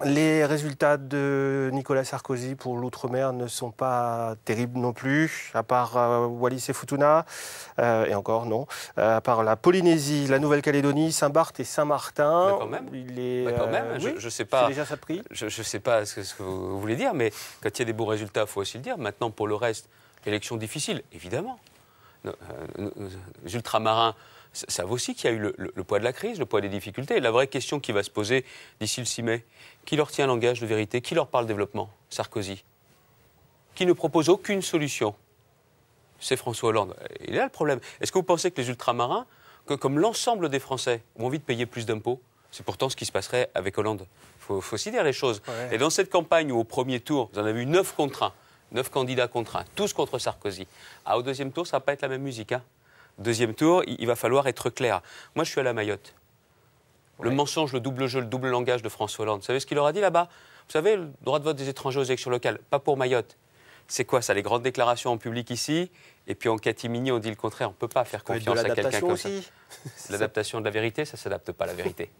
Les résultats de Nicolas Sarkozy pour l'outre-mer ne sont pas terribles non plus, à part Wallis et Futuna, et encore non, à part la Polynésie, la Nouvelle-Calédonie, Saint-Barth et Saint-Martin. Bah quand même. Oui, je sais pas. c'est déjà ça de prix. Je sais pas ce que vous voulez dire, mais quand il y a des bons résultats, il faut aussi le dire. Maintenant, pour le reste, élection difficile, évidemment. Les ultramarins savent aussi qu'il y a eu le poids de la crise, le poids des difficultés. Et la vraie question qui va se poser d'ici le 6 mai, qui leur tient un langage de vérité? Qui leur parle développement? Sarkozy. Qui ne propose aucune solution? C'est François Hollande. Il est là le problème. Est-ce que vous pensez que les ultramarins, comme l'ensemble des Français, ont envie de payer plus d'impôts? C'est pourtant ce qui se passerait avec Hollande. Il faut aussi dire les choses. Ouais. Et dans cette campagne où au premier tour, vous en avez eu 9 contre 1, 9 candidats contre 1, tous contre Sarkozy. Au deuxième tour, ça ne va pas être la même musique. Deuxième tour, il va falloir être clair. Moi, je suis à la Mayotte. Le mensonge, le double jeu, le double langage de François Hollande. Vous savez ce qu'il leur a dit là-bas? Vous savez, le droit de vote des étrangers aux élections locales, pas pour Mayotte. C'est quoi ça, les grandes déclarations en public ici, et puis en catimini, on dit le contraire. On ne peut pas faire confiance à quelqu'un comme ça. L'adaptation de la vérité, ça ne s'adapte pas à la vérité.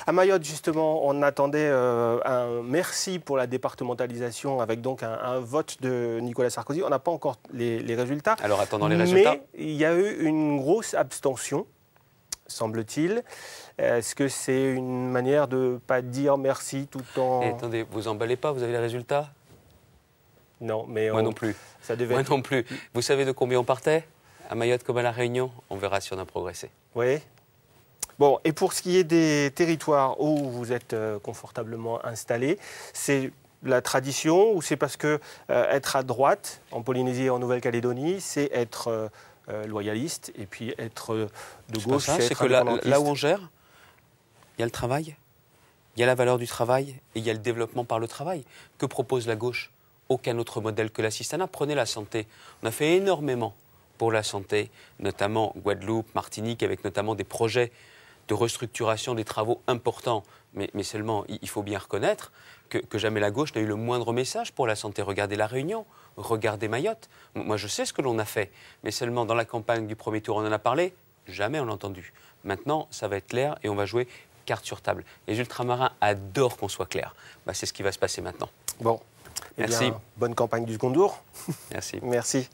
À Mayotte, justement, on attendait un merci pour la départementalisation avec donc un vote de Nicolas Sarkozy. On n'a pas encore les résultats. Alors, attendons les résultats. Mais il y a eu une grosse abstention, semble-t-il. Est-ce que c'est une manière de ne pas dire merci tout en... Et attendez, vous emballez pas, vous avez les résultats? Non, mais... Moi non plus. Ça devait Moi être... non plus. Vous savez de combien on partait? À Mayotte comme à La Réunion? On verra si on a progressé. Oui. Bon, et pour ce qui est des territoires où vous êtes confortablement installés, c'est la tradition ou c'est parce que être à droite, en Polynésie et en Nouvelle-Calédonie, c'est être loyaliste et puis être de gauche, c'est que là où on gère, il y a le travail, il y a la valeur du travail et il y a le développement par le travail. Que propose la gauche? Aucun autre modèle que l'assistanat. Prenez la santé. On a fait énormément pour la santé, notamment Guadeloupe, Martinique, avec notamment des projets de restructuration, des travaux importants. Mais seulement, il faut bien reconnaître que jamais la gauche n'a eu le moindre message pour la santé. Regardez La Réunion, regardez Mayotte. Moi, je sais ce que l'on a fait, mais seulement dans la campagne du premier tour, on en a parlé, jamais on l'a entendu. Maintenant, ça va être clair et on va jouer carte sur table. Les ultramarins adorent qu'on soit clair. C'est ce qui va se passer maintenant. Bon, merci. Bonne campagne du second tour. Merci. Merci.